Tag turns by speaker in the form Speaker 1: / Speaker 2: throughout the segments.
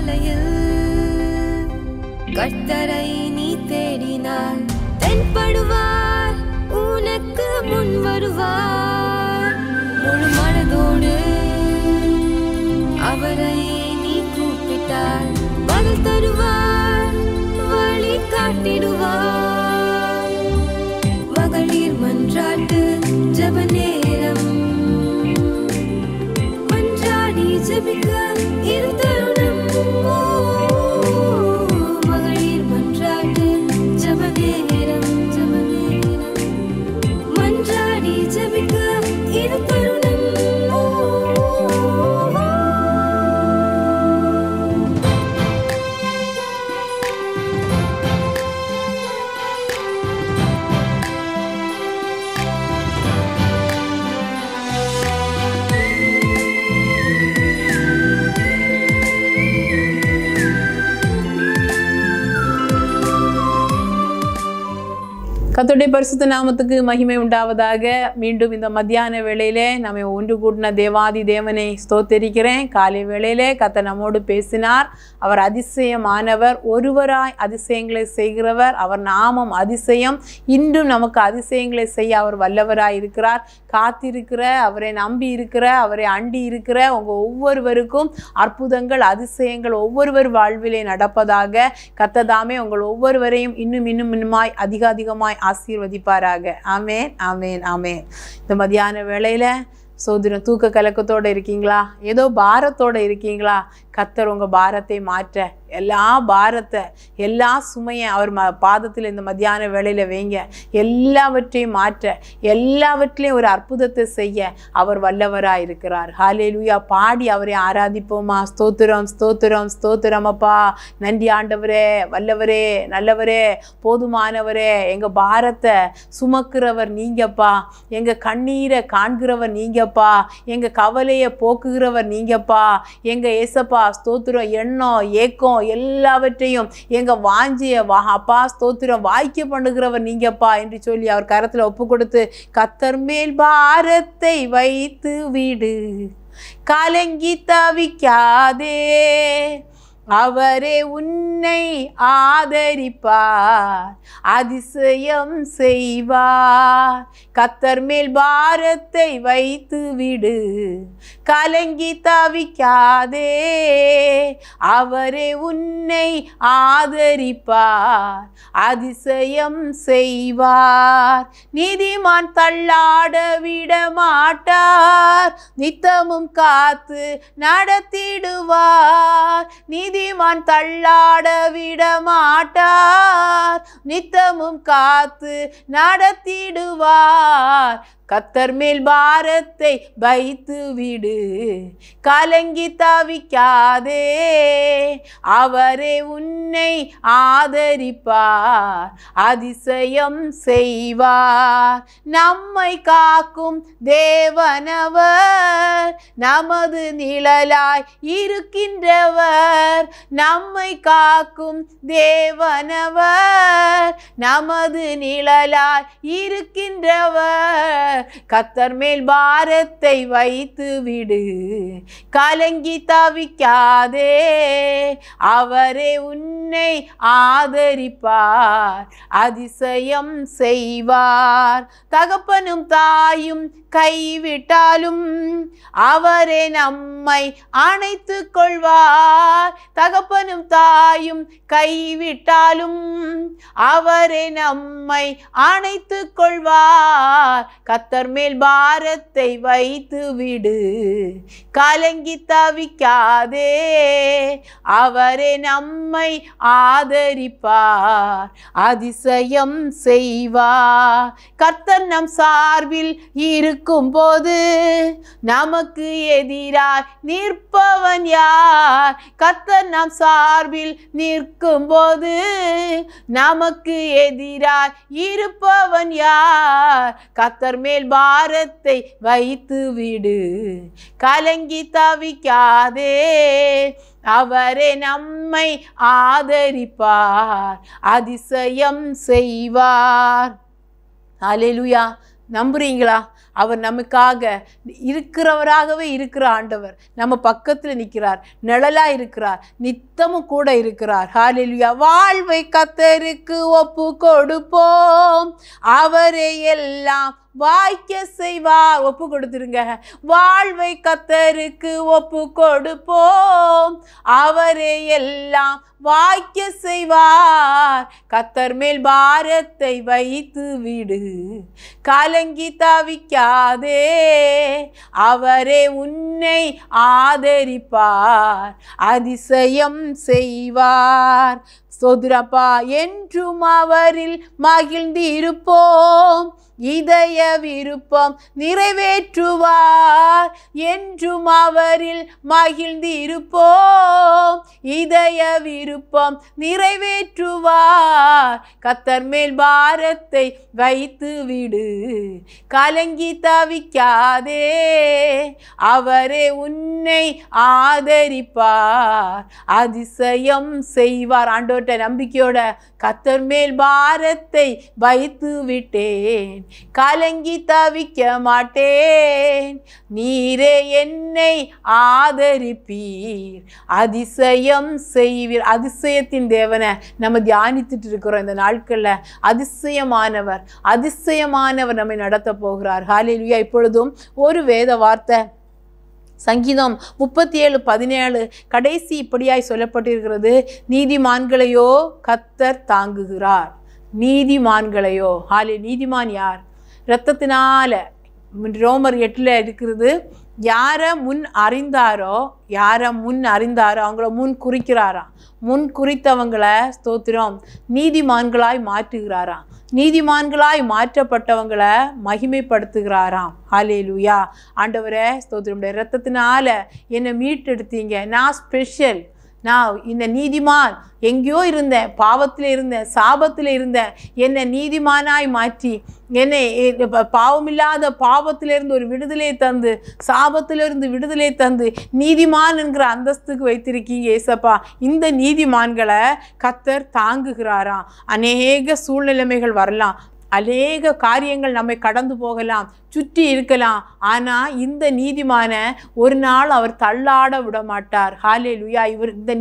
Speaker 1: காலையில் கர்த்தரை நீ தேடினால் தென்படுவார், உனக்கு முன் வருவார். முழு மனதோடு அவரை நீ கூப்பிட்டால் பதில் தருவார், வழி காட்டிடுவார். மகளிர் மன்றாட்டு ஜெப நேரம், மன்றாடி ஜெபிக்க இரு தருணம். மகளிர் மன்றாட்டு ஜெப நேரம், மன்றாடி ஜெபிக்க இரு தருணம்.
Speaker 2: கர்த்தருடைய பரிசுத்த நாமத்துக்கு மகிமை உண்டாவதாக. மீண்டும் இந்த மத்தியான வேளையிலே நம்ம ஒன்று கூட்டின தேவாதி தேவனை ஸ்தோத்தரிக்கிறேன். காலை வேளையிலே கர்த்தர் நம்மோடு பேசினார். அவர் அதிசயமானவர், ஒருவராய் அதிசயங்களை செய்கிறவர். அவர் நாமம் அதிசயம். இன்றும் நமக்கு அதிசயங்களை செய்ய அவர் வல்லவராய் இருக்கிறார். காத்திருக்கிற, அவரை நம்பி இருக்கிற, அவரை அண்டி இருக்கிற உங்கள் ஒவ்வொருவருக்கும் அற்புதங்கள், அதிசயங்கள் ஒவ்வொருவர் வாழ்விலே நடப்பதாக. கர்த்தர் தாமே உங்கள் ஒவ்வொருவரையும் இன்னுமாய் அதிகமாய் ஆசீர்வதிப்பாராக. ஆமேன், ஆமேன், ஆமேன். இந்த மத்தியான வேளையில சோதரம் தூக்க கலக்கத்தோடு இருக்கீங்களா? ஏதோ பாரத்தோடு இருக்கீங்களா? கர்த்தர் உங்கள் பாரத்தை மாற்ற, எல்லா பாரத்தை, எல்லா சுமையை அவர் பாதத்தில் இந்த மத்தியான வேளையில் வைங்க. எல்லாவற்றையும் மாற்ற, எல்லாவற்றிலையும் ஒரு அற்புதத்தை செய்ய அவர் வல்லவராக இருக்கிறார். ஹல்லேலூயா. பாடி அவரை ஆராதிப்போமா? ஸ்தோத்திரம், ஸ்தோத்திரம், ஸ்தோத்திரம் அப்பா. நன்றி ஆண்டவரே, வல்லவரே, நல்லவரே, போதுமானவரே. எங்கள் பாரத்தை சுமக்கிறவர் நீங்கப்பா. எங்கள் கண்ணீரை காண்கிறவர் நீங்கப்பா. எங்கள் கவலையை போக்குகிறவர் நீங்கப்பா. எங்கள் ஏசப்பா ஸ்தோத்திரம், எண்ணம், ஏக்கம் எல்லாவற்றையும் எங்க வாஞ்சிய அப்பா ஸ்தோத்திரம் வாய்க்க பண்ணுகிறவர் நீங்கப்பா என்று சொல்லி அவர் கரத்துல ஒப்பு கொடுத்து, கர்த்தர் மேல் பாரத்தை வைத்து விடு, கலங்கி தவிக்காதே, அவரே உன்னை ஆதரிப்பார், அதிசயம் செய்வார். கர்த்தர் மேல் பாரத்தை வைத்து விடு, கலங்கி தவிக்காதே, அவரே உன்னை ஆதரிப்பார், அதிசயம் செய்வார். நீதிமான் தள்ளாட விட மாட்டார், நித்தமும் காத்து நடத்திடுவார். நீதிமான் தள்ளாட விட மாட்டார், நித்தமும் காத்து நடத்திடுவார். கர்த்தர் மேல் பாரத்தை வைத்து விடு, கலங்கி தவிக்காதே, அவரே உன்னை ஆதரிப்பார், அதிசயம் செய்வார். நம்மை காக்கும் தேவனவர், நமது நிழலாய் இருக்கின்றவர். நம்மை காக்கும் தேவனவர், நமது நிழலாய் இருக்கின்றவர். கர்த்தர் மேல் பாரத்தை வைத்து விடு, கலங்கி தவிக்காதே, அவரே உன்னை ஆதரிப்பார், அதிசயம் செய்வார். தகப்பனும் தாயும் கைவிட்டாலும் அவரே நம்மை அணைத்து கொள்வார். தகப்பனும் தாயும் கைவிட்டாலும் அவரே நம்மை அணைத்து கொள்வார். கர்த்தர் மேல் பாரத்தை வைத்து விடு, கலங்கி தவிக்காதே, அவரே நம்மை ஆதரிப்பார், அதிசயம் செய்வார். கர்த்தர் நம் சார்பில் இருக்கும் போது நமக்கு எதிராய் நிற்பவன் யார்? கர்த்தர் நம் சார்பில் நிற்கும் போது நமக்கு எதிராய் இருப்பவன் யார்? கர்த்தர் மேல் பாரத்தை வைத்து விடு, கலங்கி தவிக்காதே, அவரே நம்மை ஆதரிப்பார், அதிசயம் செய்வார். அல்லேலூயா. நம்புறீங்களா? அவர் நமக்காக இருக்கிறவராகவே இருக்கிற ஆண்டவர். நம்ம பக்கத்தில் நிற்கிறார், நிழலா இருக்கிறார், நித்தமும் கூட இருக்கிறார். ஹல்லேலூயா. வாழ்வை கர்த்தருக்கு ஒப்பு கொடுப்போம், அவரே எல்லாம் வாய்க்க செய்வார். ஒப்பு கொடுத்துருங்க. வாழ்வை கர்த்தருக்கு ஒப்பு கொடுப்போம், அவரே எல்லாம் வாய்க்க செய்வார். கர்த்தர் மேல் பாரத்தை வைத்து விடு, கலங்கி தவிக்காதே, அவரே உன்னை ஆதரிப்பார், அதிசயம் செய்வார். சோதரப்பா, என்றும் அவரில் மகிழ்ந்து இருப்போம், இதய விருப்பம் நிறைவேற்றுவார். என்றும் அவரில் மகிழ்ந்து இருப்போம், இதய விருப்பம் நிறைவேற்றுவார். கர்த்தர் மேல் பாரத்தை வைத்து விடு, கலங்கி தவிக்காதே, அவரே உன்னை ஆதரிப்பார், அதிசயம் செய்வார். ஆண்டவர்கிட்ட நம்பிக்கையோட கர்த்தர் மேல் பாரத்தை வைத்து விட்டேன், கலங்கி தவிக்க மாட்டேன், நீரே என்னை ஆதரிப்பீர், அதிசயம் செய்வீர். அதிசயத்தின் தேவனை நம்ம தியானித்துட்டு இருக்கிறோம் இந்த நாட்கள்ல. அதிசயமானவர், அதிசயமானவர் நம்மை நடத்த போகிறார். ஹல்லேலூயா. இப்பொழுதும் ஒரு வேத வார்த்தை சங்கீதம் 37:17 கடைசி இப்படியாய் சொல்லப்பட்டிருக்கிறது, நீதிமான்களையோ கர்த்தர் தாங்குகிறார். நீதிமான்களையோ. நீதிமான் யார்? இரத்தத்தினால ரோமர் 8 இருக்கிறது. யாரை முன் அறிந்தாரோ அவங்கள முன் குறிக்கிறாராம். முன் குறித்தவங்களை ஸ்தோத்திரம் நீதிமான்களாய் மாற்றுகிறாராம். நீதிமான்களாய் மாற்றப்பட்டவங்களை மகிமைப்படுத்துகிறாராம். ஹல்லேலூயா. ஆண்டவரே ஸ்தோத்திரம், இரத்தத்தினால என்னை மீட்டெடுத்தீங்க, நான் ஸ்பெஷல். நான் இந்த நீதிமான் எங்கேயோ இருந்தேன், பாவத்தில் இருந்தேன், சாபத்தில் இருந்தேன், என்னை நீதிமானாய் மாற்றி என்னை பாவமில்லாத பாவத்திலிருந்து ஒரு விடுதலை தந்து, சாபத்திலிருந்து விடுதலை தந்து நீதிமான் என்கிற அந்தஸ்துக்கு வைத்திருக்கீங்க ஏசப்பா. இந்த நீதிமான்களை கர்த்தர் தாங்குகிறாராம். அநேக சூழ்நிலைமைகள் வரலாம், அநேக காரியங்கள் நம்மை கடந்து போகலாம், சுற்றி இருக்கலாம். ஆனால் இந்த நீதிமான ஒரு நாள் அவர் தள்ளாட விட மாட்டார். ஹல்லேலூயா. இவர் இந்த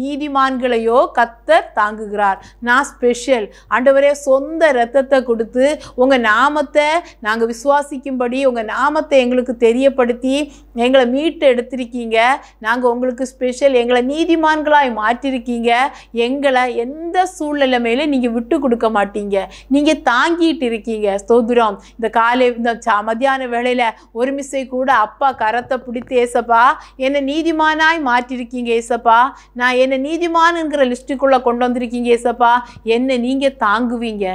Speaker 2: நீதிமான்களையோ கர்த்தர் தாங்குகிறார். நான் ஸ்பெஷல். ஆண்டவரே, சொந்த இரத்தத்தை கொடுத்து உங்கள் நாமத்தை நாங்கள் விசுவாசிக்கும்படி உங்கள் நாமத்தை எங்களுக்கு தெரியப்படுத்தி எங்களை மீட்டு எடுத்திருக்கீங்க. நாங்கள் உங்களுக்கு ஸ்பெஷல். எங்களை நீதிமான்களாய் மாற்றிருக்கீங்க. எங்களை எந்த சூழ்நிலை மேலே நீங்கள் விட்டு கொடுக்க மாட்டீங்க, நீங்கள் தாங்கிட்டு இருக்கீங்க. ஸ்தோத்திரம். இந்த மத்தியான வேளையில ஒரு மிஸ்ஸை கூட அப்பா கரத்தை பிடித்து, ஏசப்பா என்னை நீதிமானாய் மாற்றிருக்கீங்க ஏசப்பா, நான் என்னை நீதிமான் என்கிற லிஸ்ட்டுக்குள்ள கொண்டு வந்திருக்கீங்க ஏசப்பா, என்னை நீங்க தாங்குவீங்க,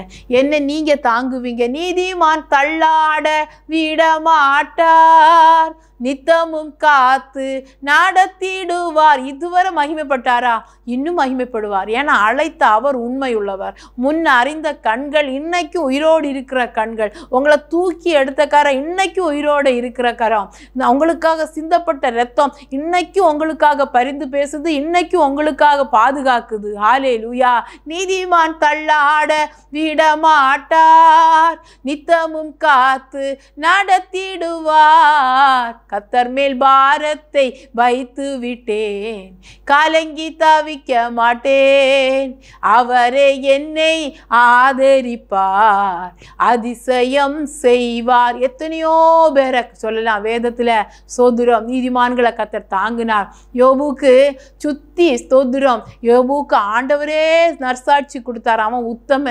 Speaker 2: என்னை நீங்க தாங்குவீங்க. நீதிமான் தள்ளாட விட மாட்டார், நித்தமும் காத்து நடத்திடுவார். இதுவரை மகிமைப்பட்டாரா? இன்னும் மகிமைப்படுவார். ஏன்னா அழைத்த அவர் உண்மை உள்ளவர். முன் அறிந்த கண்கள் இன்னைக்கும் உயிரோடு இருக்கிற கண்கள், உங்களை தூக்கி எடுத்த கரம் இன்னைக்கும் உயிரோடு இருக்கிற கரம், உங்களுக்காக சிந்தப்பட்ட ரத்தம் இன்னைக்கும் உங்களுக்காக பரிந்து பேசுது, இன்னைக்கும் உங்களுக்காக பாதுகாக்குது. ஹல்லேலூயா. நீதிமான் தள்ளாட விட மாட்டார், நித்தமும் காத்து நடத்திடுவார். கர்த்தர் மேல் பாரத்தை வைத்து விட்டேன், கலங்கி தவிக்க மாட்டேன், அவரே என்னை ஆதரிப்பார், அதிசயம் செய்வார். எத்தனையோ பேரை சொல்லலாம் வேதத்தில். ஸ்தோத்திரம். நீதிமான்களை கர்த்தர் தாங்கினார். யோபுக்கு சுத்தி ஸ்தோத்திரம், யோபுக்கு ஆண்டவரே நற்சாட்சி கொடுத்தார். அவன் உத்தம,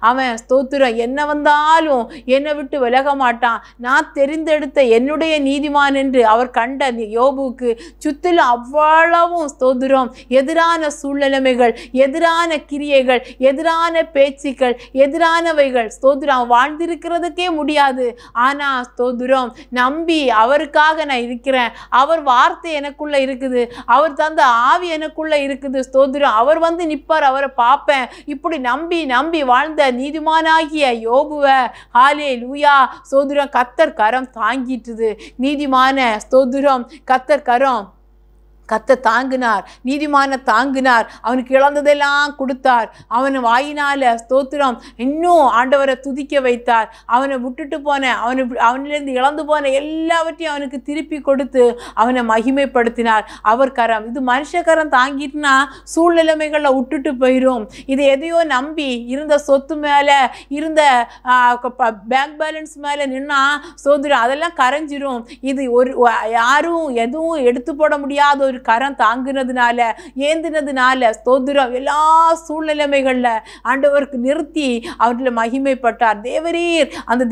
Speaker 2: அவன் ஸ்தோத்திரம், என்ன வந்தாலும் என்னை விட்டு விலக மாட்டான், நான் தெரிந்தெடுத்த என்னுடைய நீதிமான் என்று அவர் கண்ட யோபுக்கு சுத்திலும் அவ்வளவும் ஸ்தோத்திரம் எதிரான சூழ்நிலைமைகள், எதிரான கிரியைகள், எதிரான பேச்சுக்கள், எதிரானவைகள். ஸ்தோத்திரம் வாழ்ந்திருக்கிறதுக்கே முடியாது. ஆனா ஸ்தோத்திரம் நம்பி அவருக்காக நான் இருக்கிறேன், அவர் வார்த்தை எனக்குள்ள இருக்குது, அவர் தந்த ஆவி எனக்குள்ள இருக்குது. ஸ்தோத்திரம் அவர் வந்து நிற்பார், அவரை பார்ப்பேன். இப்படி நம்பி நம்பி வாழ்ந்த நீதிமானாகிய யோபுவை ஹல்லேலூயா ஸ்தோத்திரம் கர்த்தர் கரம் தாங்கிட்டுது. நீதிமான ஸ்தோத்திரம் கர்த்தர் கரம் கத்த தாங்கினார், நீதிமான தாங்கினார், அவனுக்கு இழந்ததெல்லாம் கொடுத்தார். அவன் வாயினால ஸ்தோத்திரம் இன்னும் ஆண்டவரை துதிக்க வைத்தார். அவனை விட்டுட்டு போன அவனிலிருந்து இழந்து போன எல்லாவற்றையும் அவனுக்கு திருப்பி கொடுத்து அவனை மகிமைப்படுத்தினார். அவர் கரம் இது மனுஷ கரம் தாங்கிட்டுனா சூழ்நிலைமைகளை விட்டுட்டு போயிடும். இது எதையோ நம்பி இருந்த சொத்து மேல இருந்த பேங்க் பேலன்ஸ் மேல நின்னா ஸ்தோத்திரம் அதெல்லாம் கரைஞ்சிரும். இது யாரும் எதுவும் எடுத்து போட முடியாத ஒரு கரம் தாங்குனதுனால ஏந்தினதுனால ஸ்தோத்திரம் எல்லா சூழ்நிலைமைகள்ல ஆண்டவருக்கு நிறுத்தி அவர்களை மகிமைப்பட்டார். தேவரீர் அந்த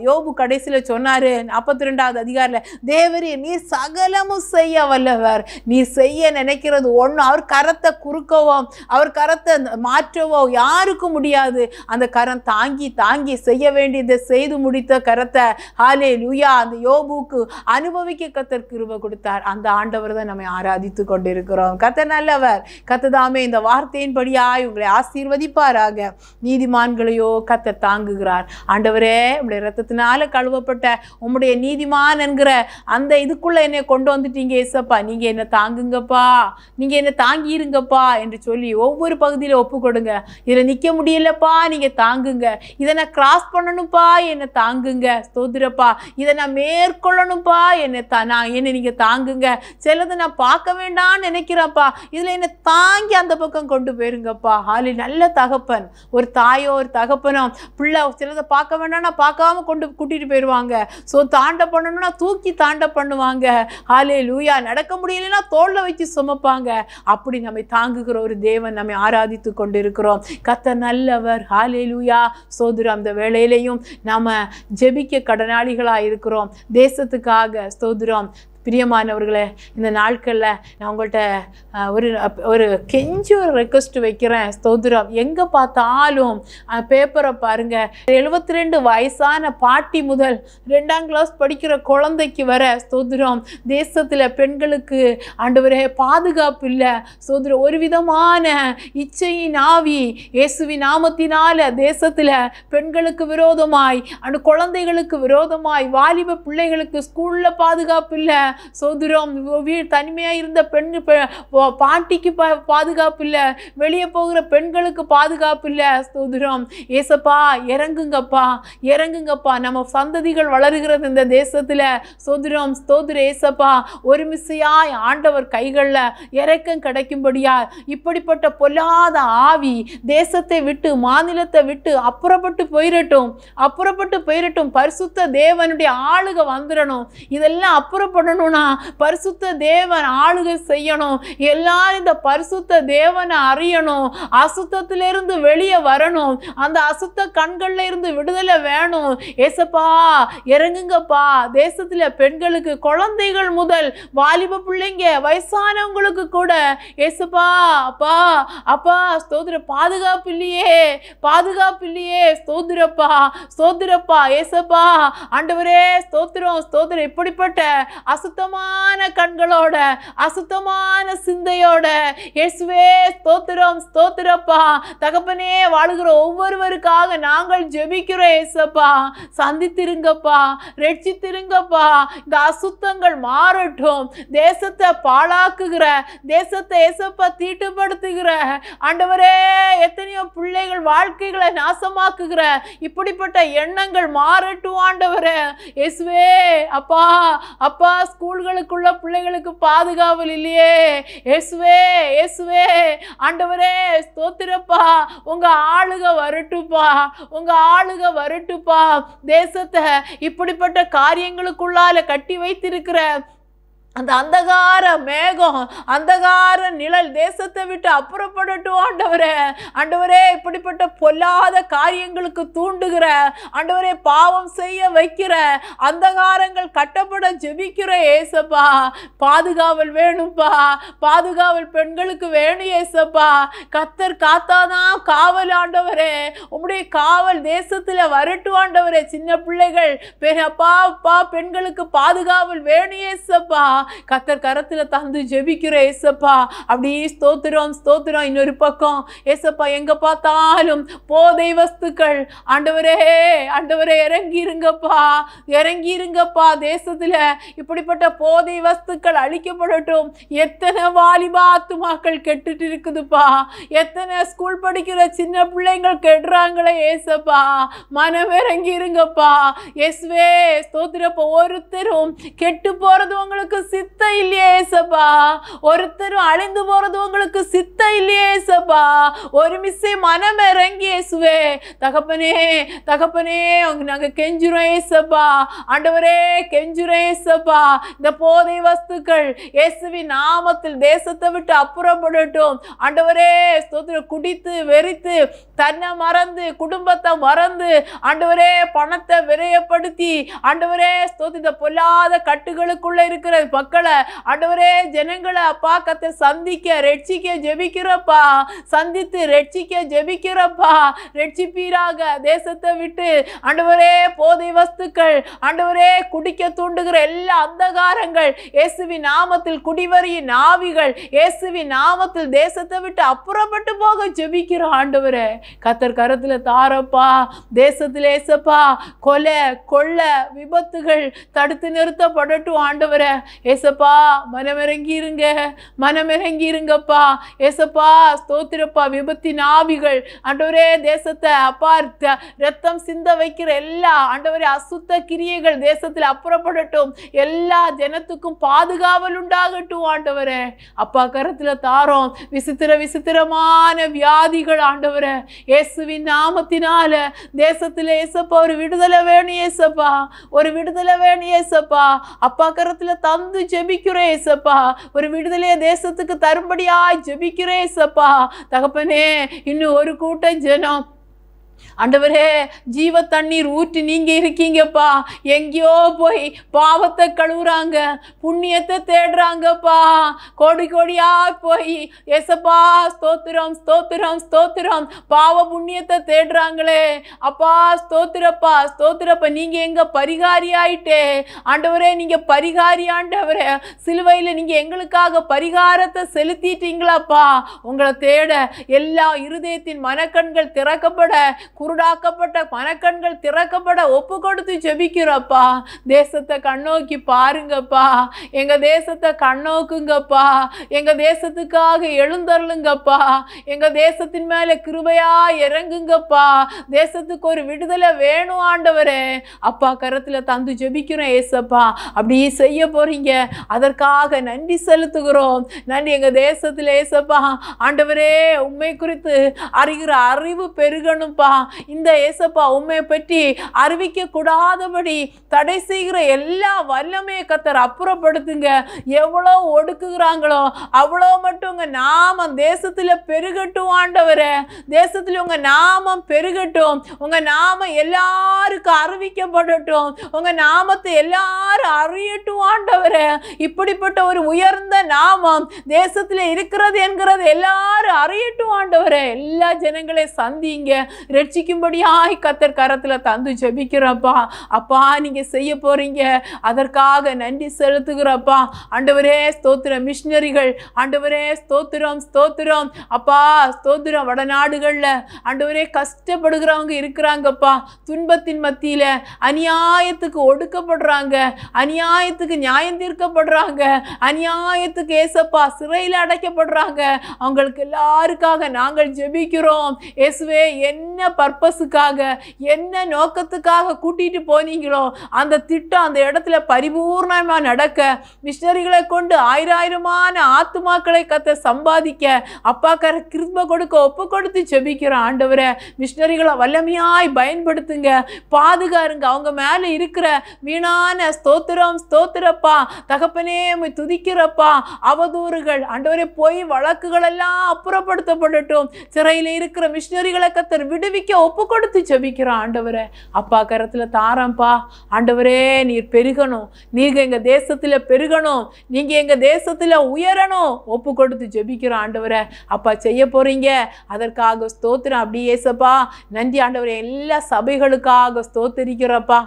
Speaker 2: யோபு கடைசியில சொன்னாரு 42வது அதிகாரத்துல, தேவரீர் நீர் சகலமும் செய்ய வல்லவர், நீர் செய்ய நினைக்கிறது ஒண்ணு அவர் கரத்தை குறுக்கவோ அவர் கரத்தை மாற்றவோ யாருக்கும் முடியாது. அந்த கரம் தாங்கி தாங்கி செய்ய வேண்டியதை செய்து முடித்த கரத்தை ஹல்லேலூயா அந்த யோபுக்கு அனுபவிக்க கர்த்தர் கிருபை கொடுத்தார். அந்த ஆண்டவர் தான் நம்ம ஆராதித்து கொண்டிருக்கிறோம். கர்த்தர் நல்லவர். கர்த்தர் தாமே இந்த வார்த்தையின்படியாய் உங்களை ஆசீர்வதிப்பாராக. நீதிமான்களையோ கர்த்தர் தாங்குகிறார். ஆண்டவரே உங்களுடைய இரத்தத்தினால கழுவப்பட்ட உம்முடைய நீதிமான் என்கிற அந்த இதுக்குள்ள என்னை கொண்டு வந்துட்டீங்க ஏசப்பா, நீங்க என்ன தாங்குங்கப்பா, நீங்க என்ன தாங்கிருங்கப்பா என்று சொல்லி ஒவ்வொரு பகுதியில ஒப்பு கொடுங்க. இதுல நிக்க முடியலப்பா நீங்க தாங்குங்க, இதை நான் கிராஸ் பண்ணணும்ப்பா என்னை தாங்குங்க, ஸ்தோத்திரப்பா இதை நான் மேற்கொள்ளணும்ப்பா என்னை நீங்க தாங்குங்க, சிலதை நான் பார்க்க வேண்டாம்னு நினைக்கிறப்பா இதுல என்னை தாங்கி அந்த பக்கம் கொண்டு போயிருங்கப்பா. ஹாலி நல்ல தகப்பன், ஒரு தாயோ ஒரு தகப்பனோ பிள்ளை சிலதை பார்க்க வேண்டாம்னா பார்க்காம கூட்டிட்டு போயிடுவாங்க. ஸோ தாண்ட பண்ணணும்னா தூக்கி தாண்ட பண்ணுவாங்க. ஹல்லேலூயா நடக்க முடியலன்னா தோல்ல வச்சு சுமப்பாங்க. அப்படி நம்மை தாங்குகிற ஒரு தேவன் நம்மை ஆராதித்து கொண்டிருக்கிறோம். கர்த்தர் நல்லவர். ஹல்லேலூயா ஸ்தோத்திரம். அந்த வேளையிலையும் நாம ஜெபிக்க கடனாளிகளாக இருக்கிறோம் தேசத்துக்காக. ஸ்தோத்திரம். பிரியமானவர்களே, இந்த நாட்களில் நான் உங்கள்கிட்ட ஒரு கெஞ்சி ஒரு ரெக்வஸ்ட் வைக்கிறேன். ஸ்தோத்திரம். எங்கே பார்த்தாலும் பேப்பரை பாருங்கள், 72 வயசான பாட்டி முதல் 2ஆம் கிளாஸ் படிக்கிற குழந்தைக்கு வர ஸ்தோத்திரம் தேசத்தில் பெண்களுக்கு ஆண்டவரே பாதுகாப்பு இல்லை. ஸ்தோத்திரம். ஒரு விதமான இச்சையின் ஆவி இயேசுவின் நாமத்தினால தேசத்தில் பெண்களுக்கு விரோதமாய் அந்த குழந்தைகளுக்கு விரோதமாய் வாலிப பிள்ளைகளுக்கு ஸ்கூலில் பாதுகாப்பு இல்லை. சோதரம். தனிமையா இருந்த பாட்டிக்கு பாதுகாப்பு இல்லை, வெளியே போகிற பெண்களுக்கு பாதுகாப்பு இல்லை. சோதரம். ஏசப்பா இறங்குங்கப்பா, இறங்குங்கப்பா. நம்ம சந்ததிகள் வளருகிறது இந்த தேசத்துல. சோதரம். ஸ்தோத்திர ஏசப்பா. ஒரு மிசையாய் ஆண்டவர் கைகளில் இறக்கம் கிடைக்கும்படியா இப்படிப்பட்ட பொல்லாத ஆவி தேசத்தை விட்டு மாநிலத்தை விட்டு அப்புறப்பட்டு போயிடட்டும், அப்புறப்பட்டு போயிடட்டும். பரிசுத்த தேவனுடைய ஆளுகை வந்துடணும். இதெல்லாம் அப்புறப்படணும். பரிசுத்த தேவன் ஆளுகை செய்யணும். எல்லாரும் இந்த பரிசுத்த தேவனை அறியணும். அசுத்தத்திலிருந்து வெளியே வரணும். அந்த அசுத்த கண்கள்ல இருந்து விடுதலை வேணும். ஏசப்பா இறங்குங்கப்பா. தேசத்துல பெண்களுக்கு குழந்தைகள் முதல் வாலிப பிள்ளைங்க வயசானவங்களுக்கு கூட ஏசப்பா அப்பா அப்பா ஸ்தோத்திர பாதுகாப்பு இல்லையே, பாதுகாப்பு இல்லையே. ஸ்தோத்திரப்பா, ஸ்தோத்திரப்பா. ஏசப்பா ஆண்டவரே ஸ்தோத்திரம், ஸ்தோத்திரம். இப்படிப்பட்ட அசுத்தமான கண்களோட அசுத்தமான சிந்தையோட இயேசுவே ஸ்தோத்திரம், ஸ்தோத்திரப்பா. தகப்பனே வாழுகிற ஒவ்வொருவருக்காக நாங்கள் ஜெபிக்கிறோம். ஏசப்பா சந்தித்திருங்கப்பா, ரட்சித்திருங்கப்பா. இந்த அசுத்தங்கள் மாறட்டும். தேசத்தை பாழாக்குகிற, தேசத்தை ஏசப்பா தீட்டுப்படுத்துகிற ஆண்டவரே எத்தனையோ பிள்ளைகள் வாழ்க்கைகளை நாசமாக்குகிற இப்படிப்பட்ட எண்ணங்கள் மாறட்டும் ஆண்டவரே. இயேசுவே அப்பா அப்பா ஸ்கூல்களுக்குள்ள பிள்ளைகளுக்கு பாதுகாவல் இல்லையே. இயேசுவே இயேசுவே ஆண்டவரே ஸ்தோத்திரப்பா. உங்க ஆளுகை வரட்டுப்பா, உங்க ஆளுகை வரட்டுப்பா. தேசத்தை இப்படிப்பட்ட காரியங்களுக்குள்ளால கட்டி வைத்திருக்கிற அந்த அந்தகார மேகம், அந்தகார நிழல் தேசத்தை விட்டு அப்புறப்படட்டும் ஆண்டவரே. ஆண்டவரே இப்படிப்பட்ட பொல்லாத காரியங்களுக்கு தூண்டுகிற ஆண்டவரே, பாவம் செய்ய வைக்கிற அந்தகாரங்கள் கட்டப்பட ஜெபிக்கிற ஏசப்பா. பாதுகாவல் வேணும்பா, பாதுகாவல் பெண்களுக்கு வேணும் ஏசப்பா. கர்த்தர் காத்தாதான் காவல் ஆண்டவரே. உம்முடைய காவல் தேசத்துல வரட்டும் ஆண்டவரே. சின்ன பிள்ளைகள் அப்பா அப்பா பெண்களுக்கு பாதுகாவல் வேணும் ஏசப்பா. கத்தர் கரத்துல தந்து ஜெபிக்கிற ஏசப்பா. அப்படியே ஸ்தோத்திரம் ஸ்தோத்திரம். இன்னொரு பக்கம் ஏசப்பா எங்க பார்த்தாலும் போதை வஸ்துக்கள் ஆண்டவரே ஆண்டவரே இறங்கிருங்கப்பா, இறங்கிருங்கப்பா. தேசத்துல இப்படிப்பட்ட போதை வஸ்துக்கள் அழிக்கப்படட்டும். எத்தனை வாலிப ஆத்துமாக்கள் கெட்டுட்டு இருக்குதுப்பா, எத்தனை ஸ்கூல் படிக்கிற சின்ன பிள்ளைங்கள் கெடுறாங்களே ஏசப்பா. மனம் இறங்கி இருங்கப்பா இயேசுவே. ஸ்தோத்திரப்பா. ஒருத்தரும் கெட்டு போறது உங்களுக்கு சித்த இல்லையே ஏசப்பா, ஒருத்தரும் அழிந்து போறது உங்களுக்கு சித்த இல்லையே ஏசப்பா. ஒரு மிஸ்ஸே மனம் இறங்கி இயேசுவே. தகப்பனே தகப்பனே நாங்க கெஞ்சுறோம் ஏசப்பா. ஆண்டவரே கெஞ்சுறோம் ஏசப்பா. இந்த போதை வஸ்துக்கள் இயேசுவின் நாமத்தில் தேசத்தை விட்டு அப்புறப்படட்டும். ஆண்டவரே ஸ்தோத்திரம். குடித்து வெறித்து தன்னை மறந்து குடும்பத்தை மறந்து ஆண்டவரே பணத்தை விரயப்படுத்தி ஆண்டவரே ஸ்தோத்திர பொல்லாத கட்டுகளுக்குள்ள இருக்கிற மக்களை ஆண்டவரே ஜனங்களை அப்பா கத்தை சந்திக்க ரட்சிக்க ஜெபிக்கிறப்பா. சந்தித்து ரட்சிக்க ஜெபிக்கிறப்பா. ரட்சிப்பீராக தேசத்தை விட்டு ஆண்டவரே போதை வஸ்துக்கள் ஆண்டவரே குடிக்க தூண்டுகிற எல்லா அந்தகாரங்கள் இயேசுவின் நாமத்தில் குடிவரியின் ஆவிகள் இயேசுவின் நாமத்தில் தேசத்தை விட்டு அப்புறப்பட்டு போக ஜெபிக்கிறோம் ஆண்டவரே. கத்தர் கரத்துல தாரப்பா. தேசத்துல ஏசப்பா கொலை கொள்ளை விபத்துகள் தடுத்து நிறுத்தப்படட்டும் ஆண்டவரே. ஏசப்பா மனமிறங்கி இருங்க, மனமிறங்கி இருங்கப்பா ஏசப்பா. ஸ்தோத்திரப்பா. விபத்தின் ஆவிகள் ஆண்டவரே தேசத்தை அப்பா ரத்தம் சிந்த வைக்கிற எல்லா ஆண்டவரே அசுத்த கிரியைகள் தேசத்தில் அப்புறப்படட்டும். எல்லா ஜனத்துக்கும் பாதுகாவல் உண்டாகட்டும் ஆண்டவரே. அப்பா கரத்துல தாரோம். விசித்திரமான வியாதிகள் ஆண்டவரே இயேசுவின் நாமத்தினால தேசத்துல ஏசப்பா ஒரு விடுதலை வேணும் ஏசப்பா, ஒரு விடுதலை வேணும் ஏசப்பா. அப்பா கரத்துல தந்து ஜெபிக்கிறேன் ஏசப்பா. ஒரு விடுதலையை தேசத்துக்கு தரும்படியாய் ஜெபிக்கிறேன் ஏசப்பா. தகப்பனே இன்னும் ஒரு கூட்டம் ஜனம் ஆண்டவரே ஜீவ தண்ணீர் ஊற்றி நீங்க இருக்கீங்கப்பா. எங்கேயோ போய் பாவத்தை கழுவுறாங்க, புண்ணியத்தை தேடுறாங்கப்பா. கோடி கோடியா போய் ஏசப்பா ஸ்தோத்திரம் ஸ்தோத்திரம் ஸ்தோத்திரம் பாவ புண்ணியத்தை தேடுறாங்களே அப்பா. ஸ்தோத்திரப்பா ஸ்தோத்திரப்பா. நீங்க எங்க பரிகாரி ஆயிட்டே ஆண்டவரே. நீங்க பரிகாரி ஆண்டவரே. சிலுவையில் நீங்க எங்களுக்காக பரிகாரத்தை செலுத்திட்டீங்களாப்பா. உங்களை தேட எல்லா இருதயத்தின் மனக்கண்கள் திறக்கப்பட, குருடாக்கப்பட்ட மனக்கண்கள் திறக்கப்பட ஒப்பு கொடுத்து ஜெபிக்கிறப்பா. தேசத்தை கண்ணோக்கி பாருங்கப்பா. எங்க தேசத்தை கண்ணோக்குங்கப்பா. எங்க தேசத்துக்காக எழுந்தருளுங்கப்பா. எங்க தேசத்தின் மேல கிருபையா இறங்குங்கப்பா. தேசத்துக்கு ஒரு விடுதலை வேணும் ஆண்டவரே. அப்பா கரத்துல தந்து ஜெபிக்கிறோம் ஏசப்பா. அப்படி செய்ய போறீங்க, அதற்காக நன்றி செலுத்துகிறோம். நன்றி. எங்க தேசத்துல ஏசப்பா ஆண்டவரே உண்மை குறித்து அறிகிற அறிவு பெருகணும்பா. இந்த ஏசப்பா உண்மையை பற்றி அறிவிக்க கூடாதபடி தடை செய்கிற எல்லா வல்லமையை கத்தர் அப்புறப்படுத்துங்க. எவ்வளோ ஒடுக்குகிறாங்களோ அவ்வளோ மட்டும் உங்க நாமம் தேசத்துல பெருகட்டும் ஆண்டவரே. தேசத்துல உங்க நாமம் பெருகட்டும். உங்க நாமம் எல்லாருக்கும் அறிவிக்கப்படட்டும். உங்க நாமத்தை எல்லாரும் அறியட்டும் ஆண்டவரே. இப்படிப்பட்ட ஒரு உயர்ந்த நாமம் தேசத்துல இருக்கிறது என்கிறது எல்லாரும் அறியட்டும் ஆண்டவரே. எல்லா ஜனங்களையும் சந்திங்க, ரட்சிக்கும்படியாய் கத்தர் கரத்துல தந்து ஜெபிக்கிறப்பா. அப்பா நீங்க செய்ய போறீங்க, அதற்காக நன்றி செலுத்துகிறப்பா ஆண்டவரே. ஸ்தோத்திரம். மிஷினரிகள் ஆண்டவரே ஸ்தோத்திரம் ஸ்தோத்திரம் அப்பா ஸ்தோத்திரம். வடநாடுகள்ல ஆண்டவரே கஷ்டப்படுகிறவங்க இருக்கிறாங்கப்பா. துன்பத்தின் மத்தியில அநியாயத்துக்கு ஒடுக்கப்படுறாங்க, அநியாயத்துக்கு நியாயம் தீர்க்கப்படுறாங்க, அநியாயத்துக்கு ஏசப்பா சிறையில் அடைக்கப்படுறாங்க. அவங்களுக்கு எல்லாருக்காக நாங்கள் ஜெபிக்கிறோம் இயேசுவே. என்ன பர்பஸுக்காக என்ன நோக்கத்துக்காக கூட்டிட்டு போனீங்களோ அந்த திட்டம் அந்த இடத்துல பரிபூர்ணமா நடக்க, மிஷனரிகளை கொண்டு ஆயிரமான ஆத்துமாக்களை கத்த சம்பாதிக்க அப்பா கிருபை கொடுக்க ஒப்பு கொடுத்து ஜெபிக்கிறோம் ஆண்டவரே. மிஷனரிகளை வல்லமையாய் பயன்படுத்துங்க, பாதுகாருங்க. அவங்க மேல இருக்கிற வீணான ஸ்தோத்திரம் ஸ்தோத்திரப்பா தகப்பனே துதிக்கிறப்பா அவதூறுகள் ஆண்டவரே பொய் வழக்குகள் எல்லாம் அப்புறப்படுத்தப்படட்டும். சிறையில் இருக்கிற மிஷனரிகளை கத்தர் விடுவிக்க ஒப்பு கொடுத்து ஜெபிக்கிறோம் ஆண்டவரே. அப்பா கரத்துல தாரம்பா ஆண்டவரே. நீர் பெருகணும், நீங்க எங்க தேசத்துல பெருகணும், நீங்க எங்க தேசத்துல உயரணும். ஒப்பு கொடுத்து ஜெபிக்கிறோம் ஆண்டவரே. அப்பா செய்ய போறீங்க, அதற்காக ஸ்தோத்திரம். அப்படியே ஏசப்பா நன்றி ஆண்டவரே. எல்லா சபைகளுக்காக ஸ்தோத்திரிக்கிறப்பா.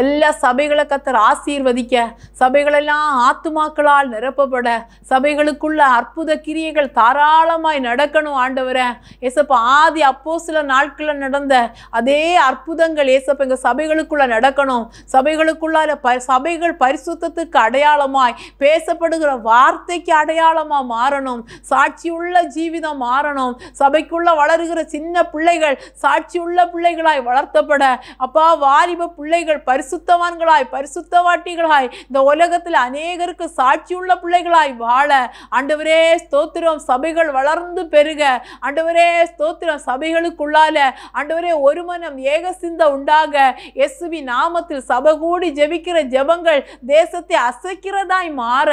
Speaker 2: எல்லா சபைகளை கத்தர் ஆசீர்வதிக்க, சபைகளெல்லாம் ஆத்துமாக்களால் நிரப்பப்பட, சபைகளுக்குள்ள அற்புத கிரியைகள் தாராளமாய் நடக்கணும் ஆண்டவரே. ஏசப்பா, ஆதி அப்போஸ்தலர் நாட்களில் நடந்த அதே அற்புதங்கள் ஏசப்பா எங்க சபைகளுக்குள்ள நடக்கணும். சபைகளுக்குள்ளார சபைகள் பரிசுத்தத்துக்கு அடையாளமாய், பேசப்படுகிற வார்த்தைக்கு அடையாளமா மாறணும். சாட்சியுள்ள ஜீவிதம் மாறணும். சபைக்குள்ள வளருகிற சின்ன பிள்ளைகள் சாட்சியுள்ள பிள்ளைகளாய் வளர்த்தப்பட, அப்பா வாலிப பிள்ளைகள் பரிசுத்தவான்களாய் பரிசுத்தவாட்டிகளாய் இந்த உலகத்தில் அநேகருக்கு சாட்சியுள்ள பிள்ளைகளாய் வாழ ஆண்டவரே ஸ்தோத்திரம். சபைகள் வளர்ந்து பெருக ஆண்டவரே ஸ்தோத்திரம். சபைகளுக்குள்ளால ஆண்டவரே ஒரு மனம் ஏக சிந்தை உண்டாக இயேசுவின் நாமத்தில் சபை கூடி ஜெபிக்கிற ஜெபங்கள் தேசத்தை அசைக்கிறதாய் மாற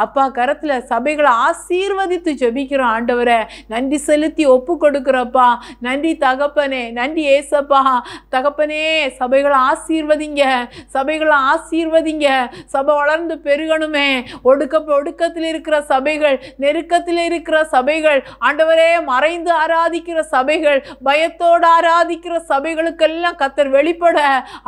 Speaker 2: அப்பா கரத்துல சபைகளை ஆசீர்வதித்து ஜெபிக்கிறோம் ஆண்டவரே. நன்றி செலுத்தி ஒப்பு கொடுக்கிறப்பா. நன்றி தகப்பனே, நன்றி ஏசப்பா. தகப்பனே, சபைகளை ஆசீர்வதிங்க, சபைகளை ஆசீர்வதிங்க. சபை வளர்ந்து பெருகணுமே. ஒடுக்கத்தில் இருக்கிற சபைகள், நெருக்கத்தில் இருக்கிற சபைகள் ஆண்டவரே, மறைந்து ஆராதிக்கிற சபைகள், பயத்தோடு ஆராதிக்கிற சபைகளுக்கெல்லாம் கத்தர் வெளிப்பட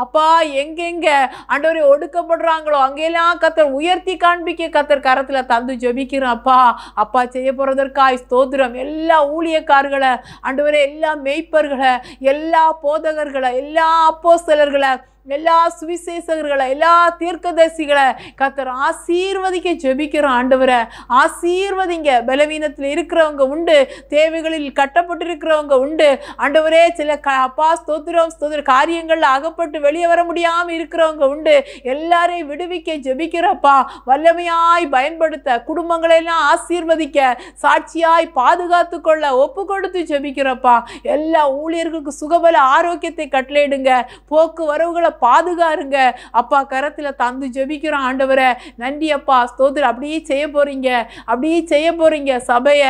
Speaker 2: அப்பா எங்கெங்க ஆண்டவரே ஒடுக்கப்படுறாங்களோ அங்கெல்லாம் கத்தர் உயர்த்தி காண்பிக்க கத்தர் கரத்துல தந்து ஜெபிக்கிறோம் அப்பா. அப்பா செய்ய போறதற்காய் ஸ்தோத்திரம். எல்லா ஊழியக்காரர்களை ஆண்டவரே, எல்லா மேய்ப்பர்களை, எல்லா போதகர்களை, எல்லா அப்போஸ்தலர்களை, எல்லா சுவிசேஷகர்களை, எல்லா தீர்க்கதரிசிகளை கத்தர் ஆசீர்வதிக்க ஜெபிக்கிறோம் ஆண்டவரை. ஆசீர்வதிங்க. பலவீனத்தில் இருக்கிறவங்க உண்டு, தேவைகளில் கட்டப்பட்டிருக்கிறவங்க உண்டு ஆண்டவரே. சில அப்பா ஸ்தோத்திரம் ஸ்தோத்திரம் காரியங்கள்ல அகப்பட்டு வெளியே வர முடியாம இருக்கிறவங்க உண்டு. எல்லாரையும் விடுவிக்க ஜெபிக்கிறப்பா. வல்லமையாய் பயன்படுத்த, குடும்பங்களெல்லாம் ஆசீர்வதிக்க, சாட்சியாய் பாதுகாத்து கொள்ள ஒப்பு கொடுத்து ஜெபிக்கிறப்பா. எல்லா ஊழியர்களுக்கு சுகபல ஆரோக்கியத்தை கட்டளையிடுங்க. போக்கு வரவுகளை பாதுகாருங்க அப்பா. கரத்துல தந்து ஜெபிக்கிறோம் ஆண்டவரே. நன்றி அப்பா ஸ்தோத்திரம். அப்படியே செய்ய போறீங்க, அப்படியே செய்ய போறீங்க. சபைய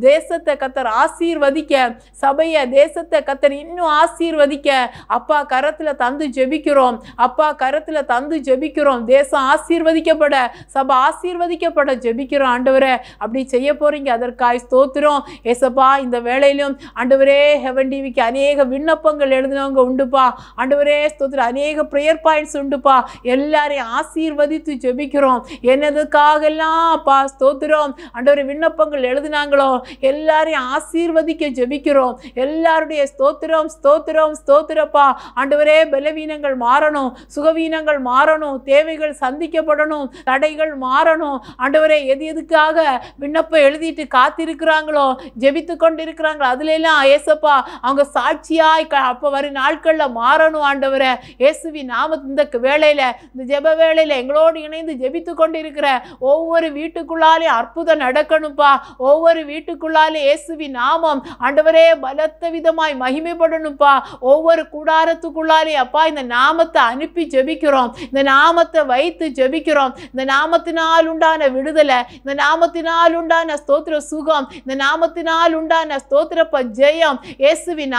Speaker 2: தேசத்தை கத்தர் ஆசீர்வதிக்க, சபைய தேசத்தை கத்தர் இன்னும் ஆசீர்வதிக்க அப்பா கரத்துல தந்து ஜெபிக்கிறோம். அப்பா கரத்துல தந்து ஜெபிக்கிறோம். தேசம் ஆசீர்வதிக்கப்பட, சபை ஆசீர்வதிக்கப்பட ஜெபிக்கிறோம் ஆண்டவரே. அப்படி செய்ய போறீங்க. அதற்காய் ஸ்தோத்திரம் ஏசப்பா. இந்த வேளையிலும் ஆண்டவரே ஹெவன் டிவிக்கு அநேக விண்ணப்பங்கள் எழுதினவங்க உண்டுப்பா ஆண்டவரே ஸ்தோத்திரம். அநேக பிரேயர் பாயிண்ட்ஸ் உண்டுப்பா. எல்லாரையும் ஆசீர்வதித்து ஜெபிக்கிறோம். என்னதுக்காக எல்லாம் அப்பா ஸ்தோத்திரம் ஆண்டவரே விண்ணப்பங்கள் எழுதினாங்களோ எல்லாரையும் ஆசீர்வதிக்க ஜெபிக்கிறோம். எல்லாருடைய ஸ்தோத்திரம் ஸ்தோத்திரம் ஸ்தோத்திரப்பா ஆண்டவரே. பலவீனங்கள் மாறணும், சுகவீனங்கள் மாறணும், தேவைகள் சந்திக்கப்படணும், தடைகள் மாறணும் ஆண்டவரே. எதுக்காக விண்ணப்பம் எழுதிட்டு காத்திருக்கிறாங்களோ, ஜெபித்து கொண்டிருக்கிறாங்களோ அதுல எல்லாம் ஏசப்பா அவங்க சாட்சியாய் அப்ப வரும் நாட்கள்ல மாறணும் ஆண்டவரே. இயேசுவின் நாமத்தில் இந்த வேளையில, இந்த ஜெப வேளையில எங்களோடு இணைந்து ஜெபித்து கொண்டிருக்கிற ஒவ்வொரு வீட்டுக்குள்ளாலே அற்புதம் நடக்கணும்பா. ஒவ்வொரு வீட்டுக்குள்ளாலே இயேசுவின் நாமம் ஆண்டவரே பலத்த விதமாய் மகிமைப்படணும்பா. ஒவ்வொரு கூடாரத்துக்குள்ளாலே அப்பா இந்த நாமத்தை அனுப்பி ஜெபிக்கிறோம். இந்த நாமத்தை வைத்து ஜெபிக்கிறோம். இந்த நாமத்தினால் உண்டான விடுதலை, இந்த நாமத்தினால் உண்டான ஸ்தோத்திர சுகம், இந்த நாமத்தினால் உண்டான ஸ்தோத்திரப்ப ஜெயம் இயேசுவின்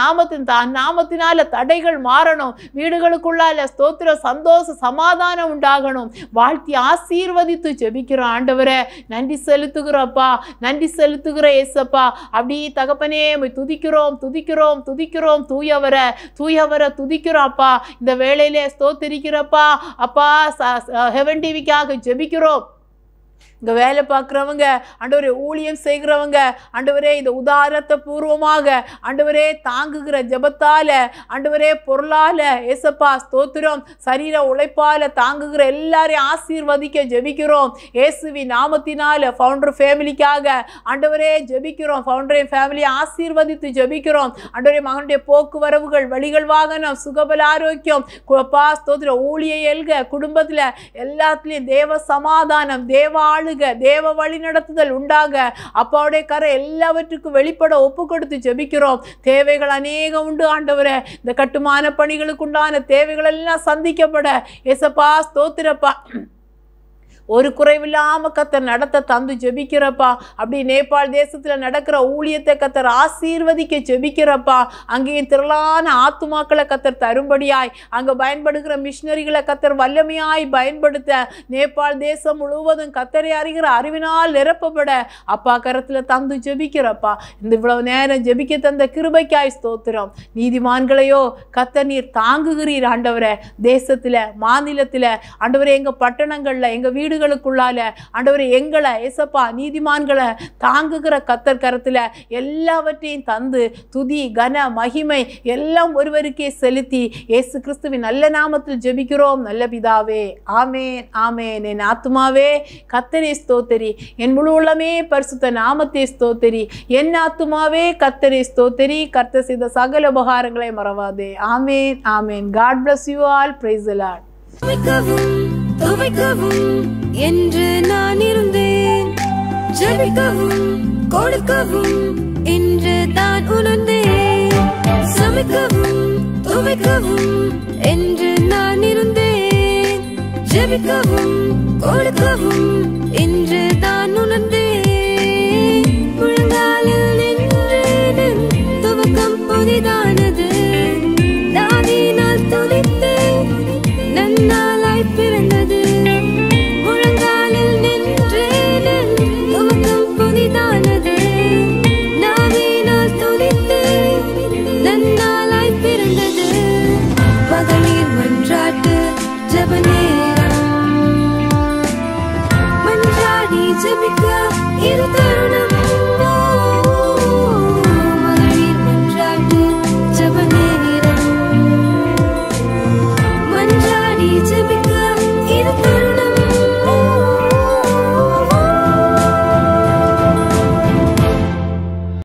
Speaker 2: நாமத்தினால தடைகள் மாறணும். வீடுகளுக்குள்ளால ஸ்தோத்திர சந்தோஷ சமாதானம் உண்டாகணும். வாழ்த்தி ஆசீர்வதித்து ஜெபிக்கிறோம் ஆண்டவரே. நன்றி செலுத்துகிறோப்பா, நன்றி செலுத்துகிற ஏசப்பா. அப்படி தகப்பனே துதிக்கிறோம் துதிக்கிறோம் துதிக்கிறோம். தூயவரை தூயவரை துதிக்கிறோம் அப்பா. இந்த வேளையிலே ஸ்தோத்திரிக்கிறப்பா அப்பா. ஹெவன் டிவிக்காக ஜெபிக்கிறோம். இங்கே வேலை பார்க்குறவங்க ஆண்டவரே, ஊழியம் செய்கிறவங்க ஆண்டவரே, இந்த உதாரத்தை பூர்வமாக ஆண்டவரே தாங்குகிற ஜெபத்தால் ஆண்டவரே பொருளால் ஏசப்பா ஸ்தோத்திரம் சரீர உழைப்பால் தாங்குகிற எல்லாரையும் ஆசீர்வதிக்க ஜெபிக்கிறோம். இயேசுவின் நாமத்தினால் ஃபவுண்டர் ஃபேமிலிக்காக ஆண்டவரே ஜெபிக்கிறோம். ஃபவுண்டரின் ஃபேமிலியை ஆசீர்வதித்து ஜெபிக்கிறோம் ஆண்டவரே. மகனுடைய போக்குவரவுகள், வழிகள், வாகனம், சுகபல ஆரோக்கியம் அப்பா ஸ்தோத்திரம் ஊழிய எல்க குடும்பத்தில் எல்லாத்துலேயும் தேவ சமாதானம், தேவ தேவ வழி நடத்துதல் உண்டாக அப்பாவுடைய கரை எல்லாவற்றுக்கும் வெளிப்பட ஒப்பு கொடுத்து ஜெபிக்கிறோம். தேவைகள் அநேகம் உண்டு ஆண்டவரே. இந்த கட்டுமான பணிகளுக்கு உண்டான தேவைகள் எல்லாம் சந்திக்கப்பட ஏசப்பா ஸ்தோத்திரப்பா. ஒரு குறைவில்லாம கத்தர் நடத்த தந்து ஜெபிக்கிறப்பா. அப்படி நேபாள் தேசத்துல நடக்கிற ஊழியத்தை கத்தர் ஆசீர்வதிக்க ஜெபிக்கிறப்பா. அங்கேயும் திரளான ஆத்துமாக்களை கத்தர் தரும்படியாய், அங்க பயன்படுகிற மிஷினரிகளை கத்தர் வல்லமையாய் பயன்படுத்த, நேபாள் தேசம் முழுவதும் கத்தரை அறிகிற அறிவினால் நிரப்பப்பட அப்பா கரத்துல தந்து ஜெபிக்கிறப்பா. இந்த இவ்வளவு நேரம் ஜெபிக்க தந்த கிருபைக்காய் ஸ்தோத்திரம். நீதிமான்களையோ கத்தர் நீர் தாங்குகிறீர் ஆண்டவரே. தேசத்துல, மாநிலத்துல ஆண்டவரே, எங்க பட்டணங்கள்ல, எங்க வீடுகளுக்குள்ளால ஆண்டவரே, எங்களை ஏசப்பா நீதிமான்களை தாங்குகிற கத்தர் கரத்துல எல்லாவற்றையும் தந்து துதி கன மகிமை எல்லாம் ஒருவருக்கே செலுத்தி இயேசு கிறிஸ்துவின் நல்ல நாமத்தில் ஜெபிக்கிறோம் நல்ல பிதாவே. ஆமேன் ஆமேன். என் ஆத்துமாவே கர்த்தரை ஸ்தோத்திரி, என் முழு உள்ளமே பரிசுத்த நாமத்தை ஸ்தோத்திரி. என் ஆத்துமாவே கர்த்தரை ஸ்தோத்திரி, கர்த்தர் செய்த சகல உபகாரங்களை மறவாதே. ஆமேன் ஆமேன். God bless you all. Praise the Lord.
Speaker 1: துவைக்கவும் என்று நான் இருந்தேன், ஜெபிக்கவும் கொடுக்கவும் என்று தான் உணர்ந்தேன். சமைக்கவும் துவைக்கவும் என்று நான் இருந்தேன், ஜெபிக்கவும் கொடுக்கவும் என்று தான் உணர்ந்தேன்.